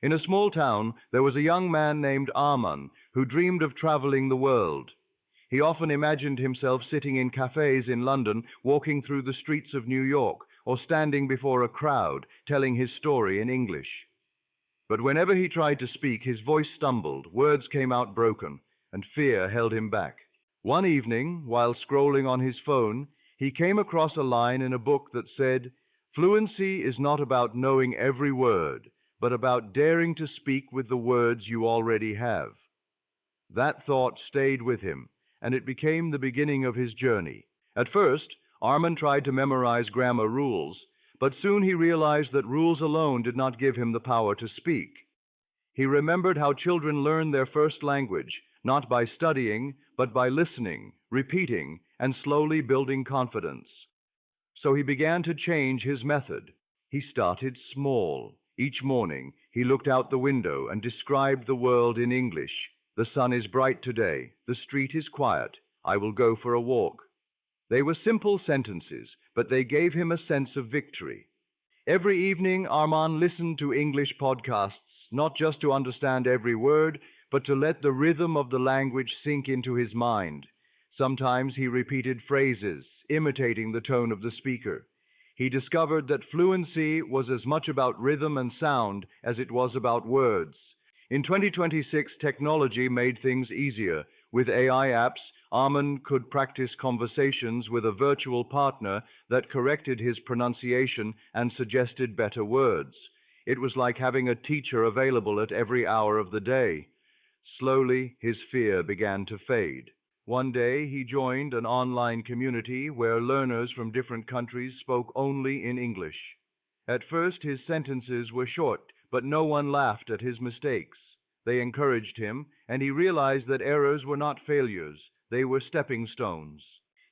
In a small town, there was a young man named Arman who dreamed of traveling the world. He often imagined himself sitting in cafes in London, walking through the streets of New York, or standing before a crowd, telling his story in English. But whenever he tried to speak, his voice stumbled, words came out broken, and fear held him back. One evening, while scrolling on his phone, he came across a line in a book that said, "Fluency is not about knowing every word, but about daring to speak with the words you already have." That thought stayed with him, and it became the beginning of his journey. At first, Arman tried to memorize grammar rules, but soon he realized that rules alone did not give him the power to speak. He remembered how children learn their first language, not by studying, but by listening, repeating, and slowly building confidence. So he began to change his method. He started small. Each morning, he looked out the window and described the world in English. "The sun is bright today. The street is quiet. I will go for a walk." They were simple sentences, but they gave him a sense of victory. Every evening, Arman listened to English podcasts, not just to understand every word, but to let the rhythm of the language sink into his mind. Sometimes he repeated phrases, imitating the tone of the speaker. He discovered that fluency was as much about rhythm and sound as it was about words. In 2026, technology made things easier. With AI apps, Arman could practice conversations with a virtual partner that corrected his pronunciation and suggested better words. It was like having a teacher available at every hour of the day. Slowly, his fear began to fade. One day, he joined an online community where learners from different countries spoke only in English. At first, his sentences were short, but no one laughed at his mistakes. They encouraged him, and he realized that errors were not failures, they were stepping stones.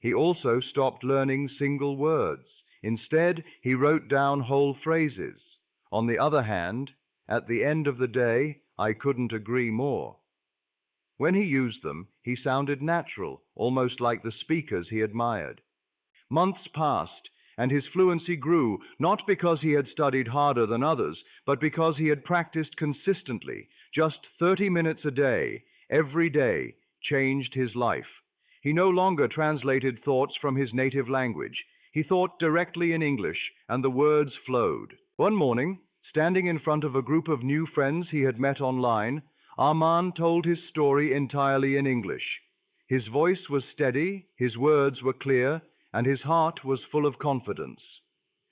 He also stopped learning single words. Instead, he wrote down whole phrases. On the other hand, at the end of the day, I couldn't agree more. When he used them, he sounded natural, almost like the speakers he admired. Months passed, and his fluency grew, not because he had studied harder than others, but because he had practiced consistently. Just 30 minutes a day, every day, changed his life. He no longer translated thoughts from his native language. He thought directly in English, and the words flowed. One morning, standing in front of a group of new friends he had met online, Arman told his story entirely in English. His voice was steady, his words were clear, and his heart was full of confidence.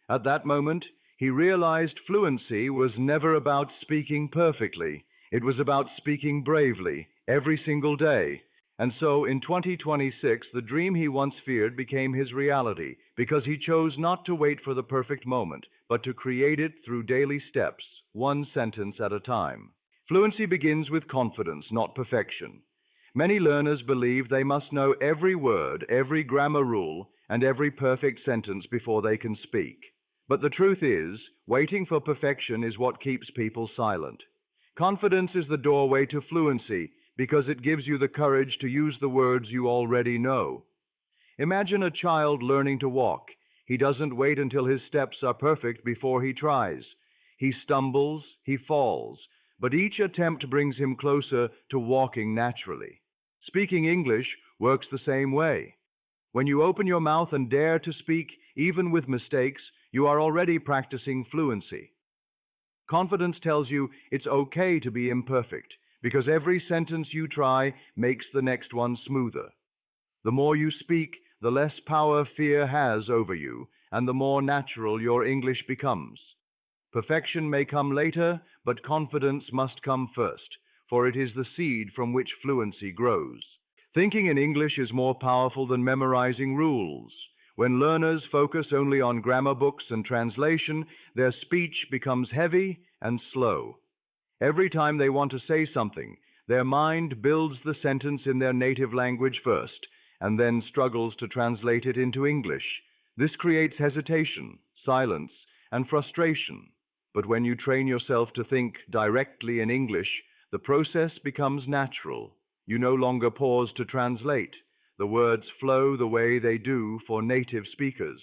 At that moment, he realized fluency was never about speaking perfectly. It was about speaking bravely, every single day. And so, in 2026, the dream he once feared became his reality, because he chose not to wait for the perfect moment, but to create it through daily steps, one sentence at a time. Fluency begins with confidence, not perfection. Many learners believe they must know every word, every grammar rule, and every perfect sentence before they can speak. But the truth is, waiting for perfection is what keeps people silent. Confidence is the doorway to fluency because it gives you the courage to use the words you already know. Imagine a child learning to walk. He doesn't wait until his steps are perfect before he tries. He stumbles, he falls, but each attempt brings him closer to walking naturally. Speaking English works the same way. When you open your mouth and dare to speak, even with mistakes, you are already practicing fluency. Confidence tells you it's okay to be imperfect, because every sentence you try makes the next one smoother. The more you speak, the less power fear has over you, and the more natural your English becomes. Perfection may come later, but confidence must come first, for it is the seed from which fluency grows. Thinking in English is more powerful than memorizing rules. When learners focus only on grammar books and translation, their speech becomes heavy and slow. Every time they want to say something, their mind builds the sentence in their native language first, and then struggles to translate it into English. This creates hesitation, silence, and frustration. But when you train yourself to think directly in English, the process becomes natural. You no longer pause to translate. The words flow the way they do for native speakers.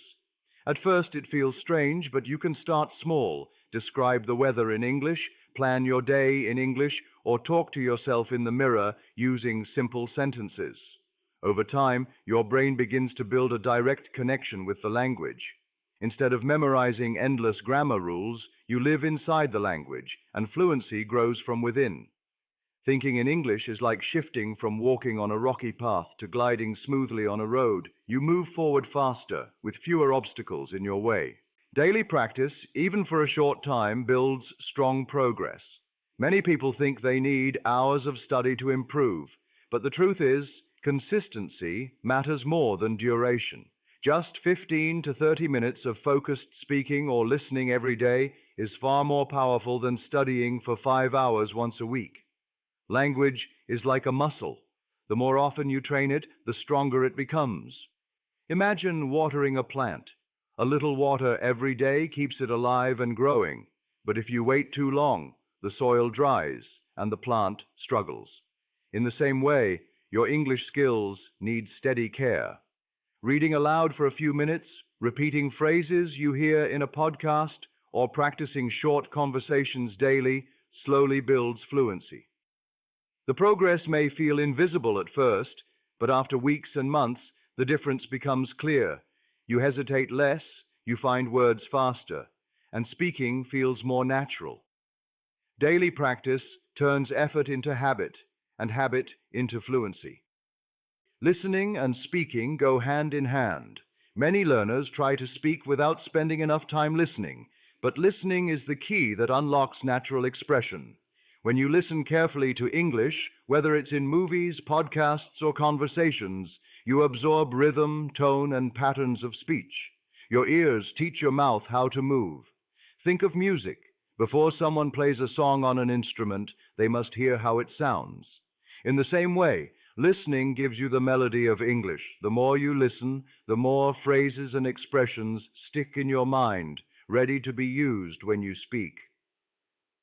At first it feels strange, but you can start small. Describe the weather in English, plan your day in English, or talk to yourself in the mirror using simple sentences. Over time, your brain begins to build a direct connection with the language. Instead of memorizing endless grammar rules, you live inside the language, and fluency grows from within. Thinking in English is like shifting from walking on a rocky path to gliding smoothly on a road. You move forward faster, with fewer obstacles in your way. Daily practice, even for a short time, builds strong progress. Many people think they need hours of study to improve, but the truth is, consistency matters more than duration. Just 15 to 30 minutes of focused speaking or listening every day is far more powerful than studying for 5 hours once a week. Language is like a muscle. The more often you train it, the stronger it becomes. Imagine watering a plant. A little water every day keeps it alive and growing, but if you wait too long, the soil dries and the plant struggles. In the same way, your English skills need steady care. Reading aloud for a few minutes, repeating phrases you hear in a podcast, or practicing short conversations daily slowly builds fluency. The progress may feel invisible at first, but after weeks and months, the difference becomes clear. You hesitate less, you find words faster, and speaking feels more natural. Daily practice turns effort into habit, and habit into fluency. Listening and speaking go hand in hand. Many learners try to speak without spending enough time listening, but listening is the key that unlocks natural expression. When you listen carefully to English, whether it's in movies, podcasts, or conversations, you absorb rhythm, tone, and patterns of speech. Your ears teach your mouth how to move. Think of music. Before someone plays a song on an instrument, they must hear how it sounds. In the same way, listening gives you the melody of English. The more you listen, the more phrases and expressions stick in your mind, ready to be used when you speak.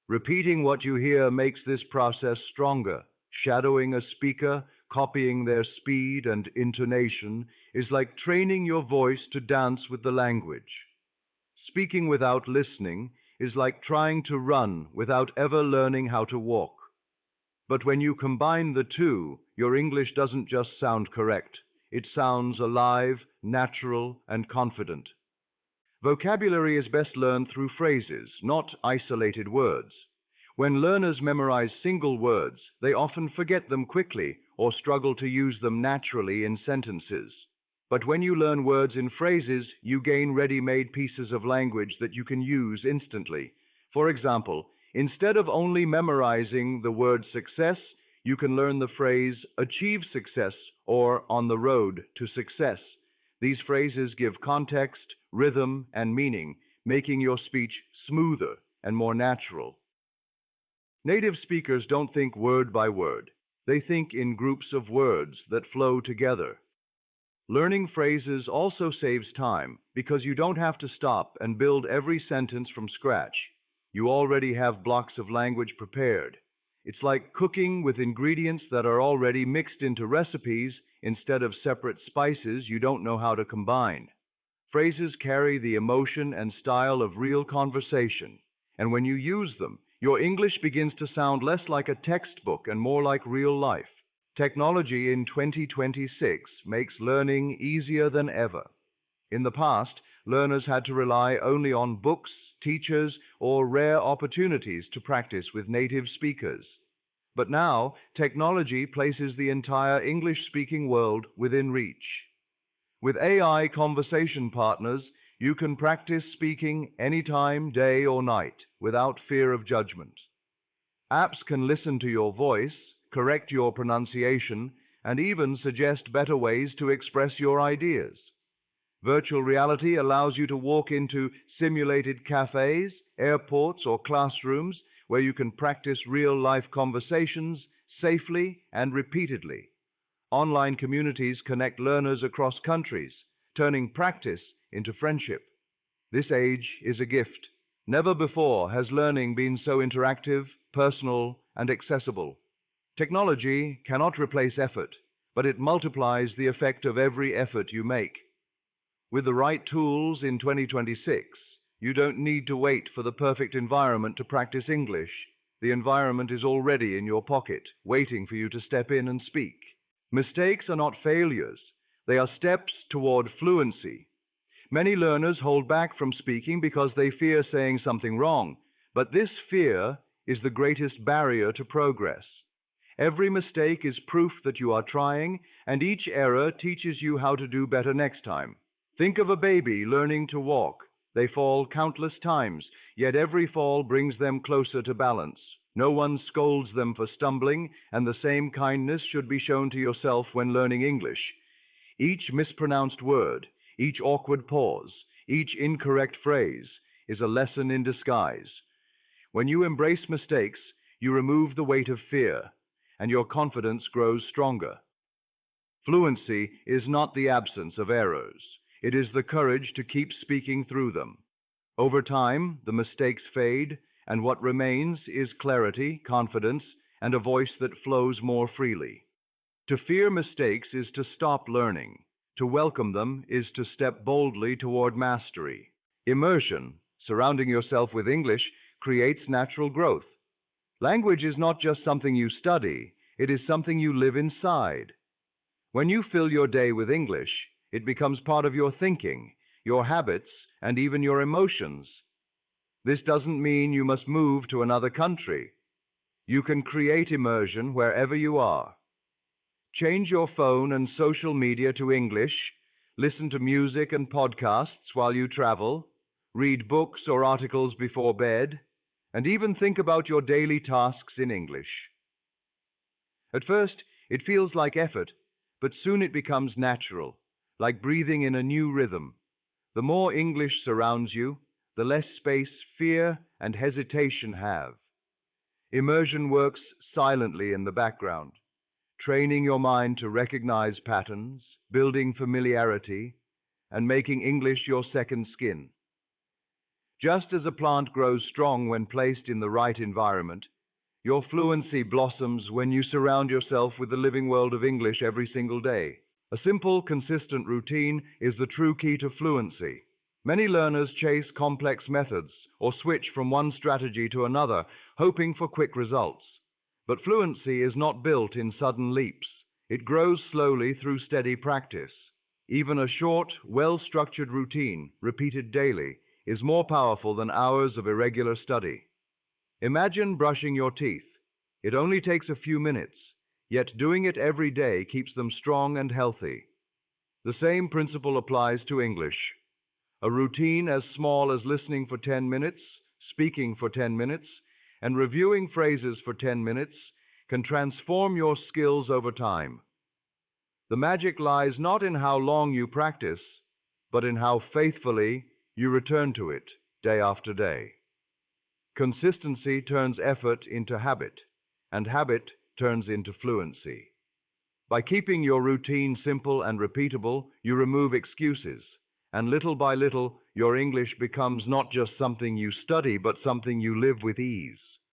Repeating what you hear makes this process stronger. Shadowing a speaker, copying their speed and intonation, is like training your voice to dance with the language. Speaking without listening is like trying to run without ever learning how to walk. But when you combine the two, your English doesn't just sound correct. It sounds alive, natural, and confident. Vocabulary is best learned through phrases, not isolated words. When learners memorize single words, they often forget them quickly or struggle to use them naturally in sentences. But when you learn words in phrases, you gain ready-made pieces of language that you can use instantly. For example, instead of only memorizing the word success, you can learn the phrase achieve success or on the road to success. These phrases give context, rhythm, and meaning, making your speech smoother and more natural. Native speakers don't think word by word. They think in groups of words that flow together. Learning phrases also saves time because you don't have to stop and build every sentence from scratch. You already have blocks of language prepared. It's like cooking with ingredients that are already mixed into recipes instead of separate spices you don't know how to combine. Phrases carry the emotion and style of real conversation, and when you use them, your English begins to sound less like a textbook and more like real life. Technology in 2026 makes learning easier than ever. In the past, learners had to rely only on books, teachers, or rare opportunities to practice with native speakers. But now, technology places the entire English-speaking world within reach. With AI conversation partners, you can practice speaking anytime, day or night, without fear of judgment. Apps can listen to your voice, correct your pronunciation, and even suggest better ways to express your ideas. Virtual reality allows you to walk into simulated cafes, airports, or classrooms where you can practice real-life conversations safely and repeatedly. Online communities connect learners across countries, turning practice into friendship. This age is a gift. Never before has learning been so interactive, personal, and accessible. Technology cannot replace effort, but it multiplies the effect of every effort you make. With the right tools in 2026, you don't need to wait for the perfect environment to practice English. The environment is already in your pocket, waiting for you to step in and speak. Mistakes are not failures. They are steps toward fluency. Many learners hold back from speaking because they fear saying something wrong, but this fear is the greatest barrier to progress. Every mistake is proof that you are trying, and each error teaches you how to do better next time. Think of a baby learning to walk. They fall countless times, yet every fall brings them closer to balance. No one scolds them for stumbling, and the same kindness should be shown to yourself when learning English. Each mispronounced word, each awkward pause, each incorrect phrase is a lesson in disguise. When you embrace mistakes, you remove the weight of fear, and your confidence grows stronger. Fluency is not the absence of errors. It is the courage to keep speaking through them. Over time, the mistakes fade, and what remains is clarity, confidence, and a voice that flows more freely. To fear mistakes is to stop learning. To welcome them is to step boldly toward mastery. Immersion, surrounding yourself with English, creates natural growth. Language is not just something you study, it is something you live inside. When you fill your day with English, it becomes part of your thinking, your habits, and even your emotions. This doesn't mean you must move to another country. You can create immersion wherever you are. Change your phone and social media to English, listen to music and podcasts while you travel, read books or articles before bed, and even think about your daily tasks in English. At first, it feels like effort, but soon it becomes natural, like breathing in a new rhythm. The more English surrounds you, the less space fear and hesitation have. Immersion works silently in the background, training your mind to recognize patterns, building familiarity, and making English your second skin. Just as a plant grows strong when placed in the right environment, your fluency blossoms when you surround yourself with the living world of English every single day. A simple, consistent routine is the true key to fluency. Many learners chase complex methods or switch from one strategy to another, hoping for quick results. But fluency is not built in sudden leaps. It grows slowly through steady practice. Even a short, well-structured routine, repeated daily, is more powerful than hours of irregular study. Imagine brushing your teeth. It only takes a few minutes, yet doing it every day keeps them strong and healthy. The same principle applies to English. A routine as small as listening for 10 minutes, speaking for 10 minutes, and reviewing phrases for 10 minutes can transform your skills over time. The magic lies not in how long you practice, but in how faithfully you return to it day after day. Consistency turns effort into habit, and habit turns into fluency. By keeping your routine simple and repeatable, you remove excuses, and little by little, your English becomes not just something you study, but something you live with ease.